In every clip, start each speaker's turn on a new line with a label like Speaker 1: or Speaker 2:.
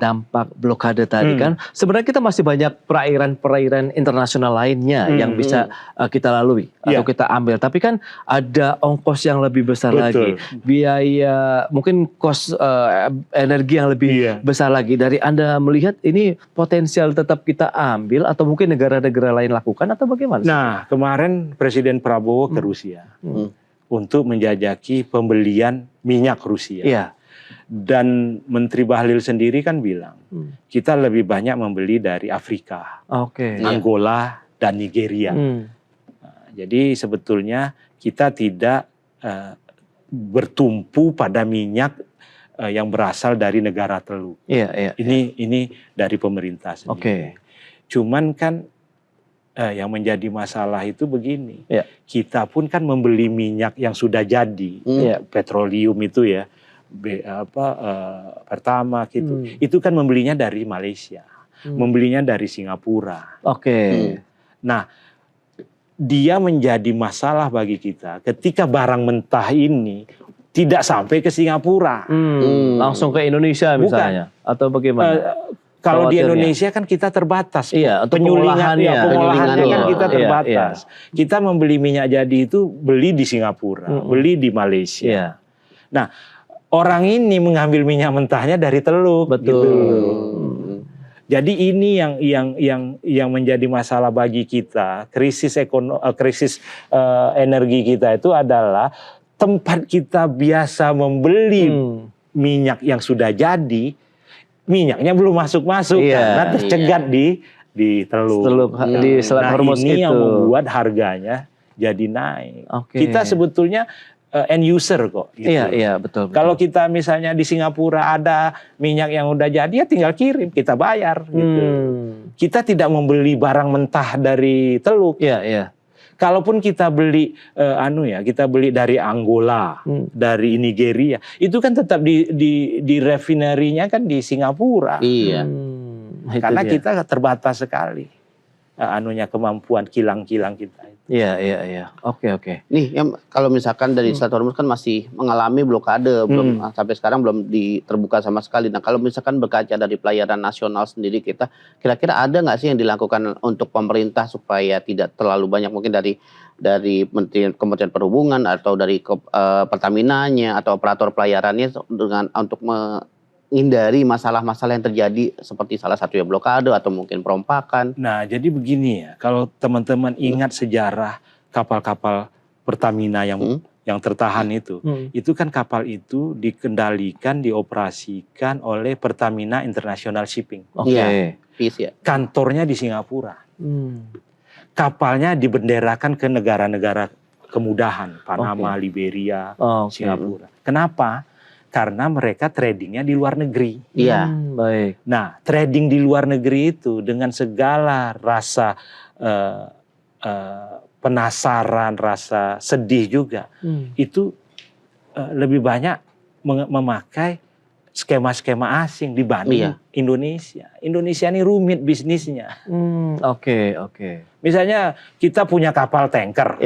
Speaker 1: dampak blokade tadi kan, sebenarnya kita masih banyak perairan-perairan internasional lainnya yang bisa kita lalui atau kita ambil. Tapi kan ada ongkos yang lebih besar lagi, biaya mungkin cost energi yang lebih besar lagi. Dari Anda melihat ini potensial tetap kita ambil atau mungkin negara-negara lain lakukan atau bagaimana?
Speaker 2: Nah, kemarin Presiden Prabowo ke Rusia untuk menjajaki pembelian minyak Rusia.
Speaker 1: Iya.
Speaker 2: Dan Menteri Bahlil sendiri kan bilang, kita lebih banyak membeli dari Afrika, Angola, dan Nigeria. Nah, jadi sebetulnya kita tidak bertumpu pada minyak yang berasal dari negara teluk. Ini dari pemerintah sendiri. Cuman kan yang menjadi masalah itu begini, kita pun kan membeli minyak yang sudah jadi, petroleum itu ya, pertama gitu, itu kan membelinya dari Malaysia, membelinya dari Singapura. Nah, dia menjadi masalah bagi kita ketika barang mentah ini tidak sampai ke Singapura,
Speaker 1: langsung ke Indonesia misalnya. Bukan. Atau bagaimana?
Speaker 2: Kalau di Indonesia kan kita terbatas,
Speaker 1: pengolahannya
Speaker 2: kan kita terbatas. Kita membeli minyak jadi itu beli di Singapura, beli di Malaysia. Nah, orang ini mengambil minyak mentahnya dari teluk. Gitu. Jadi ini yang menjadi masalah bagi kita. Krisis energi kita itu adalah tempat kita biasa membeli minyak yang sudah jadi, minyaknya belum masuk-masuk karena tercegat di teluk.
Speaker 1: Di Selat Hormuz
Speaker 2: ini
Speaker 1: itu
Speaker 2: yang membuat harganya jadi naik. Kita sebetulnya end user kok. Gitu.
Speaker 1: Iya, betul.
Speaker 2: Kalau kita misalnya di Singapura ada minyak yang udah jadi, ya tinggal kirim, kita bayar. Gitu. Kita tidak membeli barang mentah dari teluk. Kalaupun kita beli, kita beli dari Angola, dari Nigeria, itu kan tetap di refinerinya kan di Singapura. Karena kita terbatas sekali, kemampuan kilang-kilang kita.
Speaker 1: Iya. Oke.
Speaker 3: Nih, kalau misalkan dari Selat Hormuz kan masih mengalami blokade, belum sampai sekarang belum terbuka sama sekali. Nah, kalau misalkan berkaca dari pelayaran nasional sendiri kita, kira-kira ada nggak sih yang dilakukan untuk pemerintah supaya tidak terlalu banyak mungkin dari Kementerian Perhubungan atau dari Pertamina-nya atau operator pelayarannya untuk menghindari masalah-masalah yang terjadi seperti salah satunya blokade atau mungkin perompakan.
Speaker 2: Nah, jadi begini ya, kalau teman-teman ingat sejarah kapal-kapal Pertamina yang tertahan itu kan kapal itu dikendalikan, dioperasikan oleh Pertamina International Shipping. Kantornya di Singapura. Kapalnya dibenderakan ke negara-negara kemudahan, Panama, Liberia, Singapura. Kenapa? Karena mereka tradingnya di luar negeri.
Speaker 1: Baik.
Speaker 2: Nah, trading di luar negeri itu dengan segala rasa penasaran, rasa sedih juga, itu lebih banyak memakai skema-skema asing dibanding Indonesia. Indonesia ini rumit bisnisnya.
Speaker 1: Oke.
Speaker 2: Misalnya kita punya kapal tanker,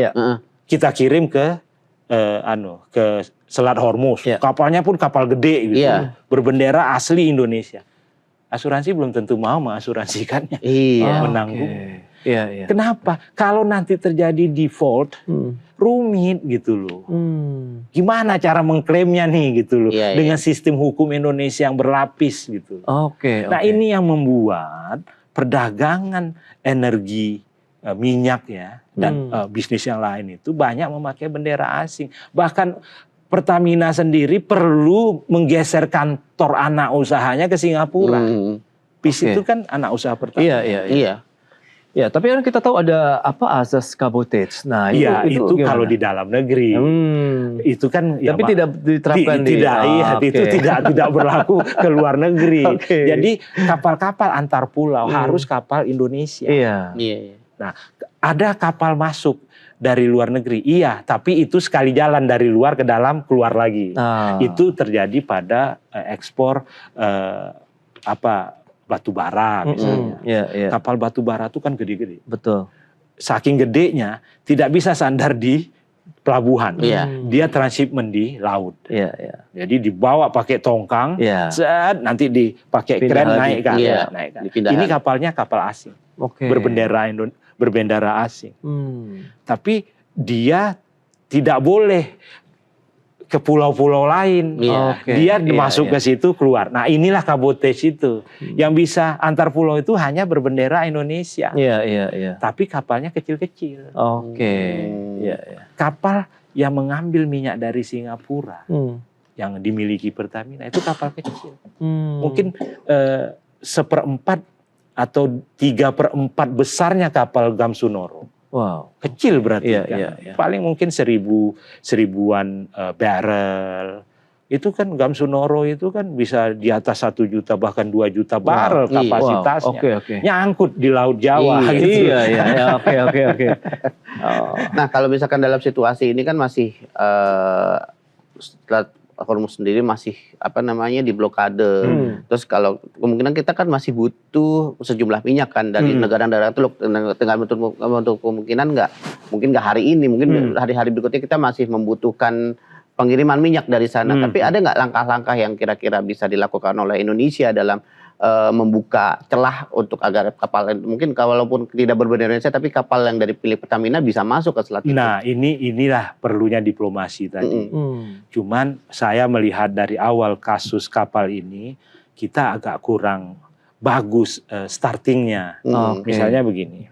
Speaker 2: kita kirim ke Selat Hormuz, kapalnya pun kapal gede gitu, berbendera asli Indonesia. Asuransi belum tentu mau mengasuransikannya, menanggung. Kenapa? Kalau nanti terjadi default, rumit gitu loh. Gimana cara mengklaimnya nih gitu loh, dengan sistem hukum Indonesia yang berlapis gitu. Nah, ini yang membuat perdagangan energi, minyak ya, dan bisnis yang lain itu banyak memakai bendera asing. Bahkan Pertamina sendiri perlu menggeser kantor anak usahanya ke Singapura. PIS itu kan anak usaha Pertamina.
Speaker 1: Ya, tapi kan kita tahu ada azas kabotage. Nah, itu
Speaker 2: kalau di dalam negeri. Itu kan
Speaker 1: tapi tidak diterapkan
Speaker 2: itu tidak berlaku ke luar negeri. Jadi kapal-kapal antar pulau harus kapal Indonesia. Nah, ada kapal masuk dari luar negeri, tapi itu sekali jalan dari luar ke dalam, keluar lagi. Itu terjadi pada ekspor batu bara misalnya. Kapal batu bara itu kan gede-gede.
Speaker 1: Betul.
Speaker 2: Saking gedenya tidak bisa sandar di pelabuhan. Dia transshipment di laut. Jadi dibawa pakai tongkang, set, nanti dipakai kren naik kan. Ini kapalnya kapal asing, berbendera asing. Tapi dia tidak boleh ke pulau-pulau lain. Dia masuk ke situ, keluar. Nah, inilah kabotage itu. Yang bisa antar pulau itu hanya berbendera Indonesia. Tapi kapalnya kecil-kecil. Kapal yang mengambil minyak dari Singapura yang dimiliki Pertamina itu kapal kecil. Mungkin 1/4 atau 3/4 besarnya kapal Gamsunoro.
Speaker 1: Wow,
Speaker 2: kecil berarti paling mungkin seribuan barrel. Itu kan Gamsunoro itu kan bisa di atas 1 juta bahkan 2 juta barrel kapasitasnya. Nyangkut di Laut Jawa.
Speaker 1: Oke.
Speaker 3: Nah, kalau misalkan dalam situasi ini kan masih Hormuz sendiri masih di blokade. Terus kalau kemungkinan kita kan masih butuh sejumlah minyak kan dari negara-negara Teluk Tengah, untuk kemungkinan mungkin nggak hari ini, mungkin hari-hari berikutnya kita masih membutuhkan pengiriman minyak dari sana. Tapi ada nggak langkah-langkah yang kira-kira bisa dilakukan oleh Indonesia dalam membuka celah untuk agar kapal, mungkin walaupun tidak berbendera Indonesia, tapi kapal yang dari pilih Pertamina bisa masuk ke selat itu.
Speaker 2: Nah, inilah perlunya diplomasi tadi. Cuman saya melihat dari awal kasus kapal ini, kita agak kurang bagus startingnya. Misalnya begini,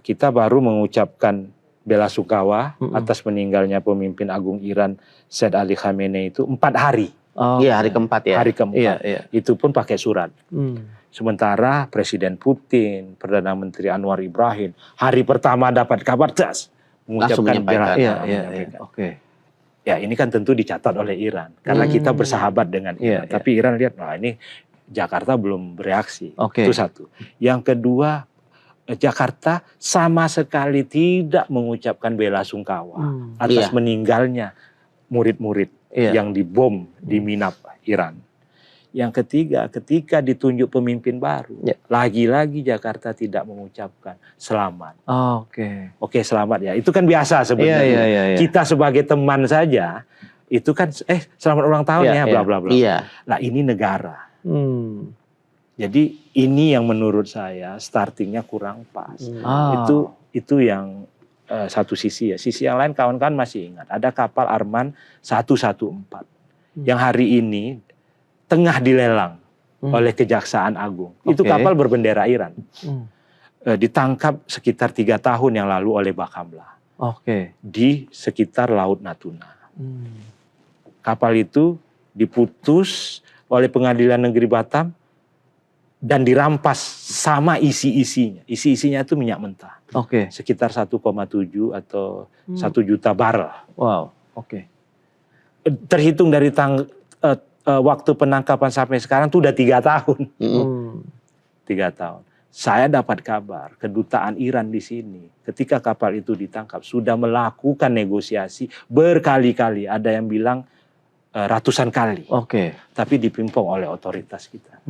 Speaker 2: kita baru mengucapkan bela sungkawa atas meninggalnya pemimpin agung Iran Said Ali Khamenei itu 4 hari.
Speaker 3: Hari keempat ya.
Speaker 2: Hari keempat. Itu pun pakai surat. Sementara Presiden Putin, Perdana Menteri Anwar Ibrahim, hari pertama dapat kabar mengucapkan bela. Ya, ini kan tentu dicatat oleh Iran karena kita bersahabat dengan Iran. Tapi Iran lihat, nah ini Jakarta belum bereaksi. Itu satu. Yang kedua, Jakarta sama sekali tidak mengucapkan bela sungkawa atas meninggalnya murid-murid yang dibom di Minab, Iran. Yang ketiga, ketika ditunjuk pemimpin baru, lagi-lagi Jakarta tidak mengucapkan selamat. Oke, selamat ya. Itu kan biasa sebenarnya. Kita sebagai teman saja, itu kan selamat ulang tahun ya, bla bla bla. Nah, ini negara. Jadi ini yang menurut saya startingnya kurang pas. Itu yang satu sisi ya. Sisi yang lain kawan-kawan masih ingat ada kapal Arman 114 yang hari ini tengah dilelang oleh Kejaksaan Agung. Itu kapal berbendera Iran. Ditangkap sekitar 3 tahun yang lalu oleh Bakamla. Di sekitar Laut Natuna. Kapal itu diputus oleh Pengadilan Negeri Batam dan dirampas sama isi-isinya. Isi-isinya itu minyak mentah. Sekitar 1,7 atau 1 juta barrel. Terhitung dari waktu penangkapan sampai sekarang itu udah 3 tahun. 3 tahun. Saya dapat kabar kedutaan Iran di sini ketika kapal itu ditangkap sudah melakukan negosiasi berkali-kali. Ada yang bilang ratusan kali. Tapi dipimpong oleh otoritas kita.